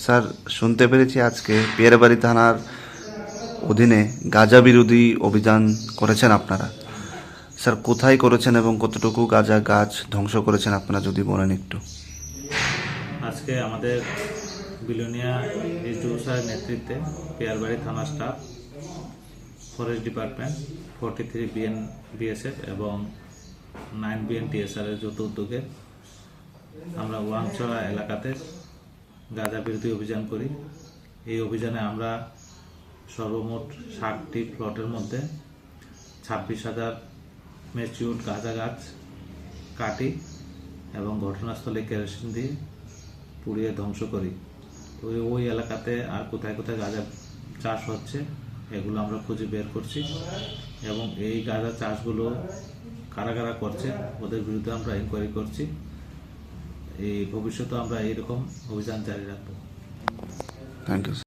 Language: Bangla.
স্যার, শুনতে পেরেছি আজকে পিয়ারবাড়ি থানার অধীনে গাঁজা বিরোধী অভিযান করেছেন আপনারা। স্যার, কোথায় করেছেন এবং কতটুকু গাঁজা গাছ ধ্বংস করেছেন আপনারা যদি বলেন একটু। আজকে আমাদের বিলোনিয়া রিজু স্যারের নেতৃত্বে পিয়ারবাড়ি থানা স্টাফ, ফরেস্ট ডিপার্টমেন্ট, 43 বিএসএফ এবং 9 বিএনটিএসআর এর যৌথ উদ্যোগে আমরা ওয়াংছড়া এলাকাতে গাঁজা বিরোধী অভিযান করি। এই অভিযানে আমরা সর্বমোট 60টি প্লটের মধ্যে 26,000 ম্যাচিউরড গাঁজা গাছ কাটি এবং ঘটনাস্থলে কেরোসিন দিয়ে পুড়িয়ে ধ্বংস করি। ওই এলাকাতে আর কোথায় কোথায় গাঁজা চাষ হচ্ছে এগুলো আমরা খুঁজে বের করছি এবং এই গাঁজা চাষগুলো কারা কারা করছে ওদের বিরুদ্ধে আমরা ইনকোয়ারি করছি। এই ভবিষ্যতে আমরা এইরকম অভিযান জারি রাখবো। Thank you.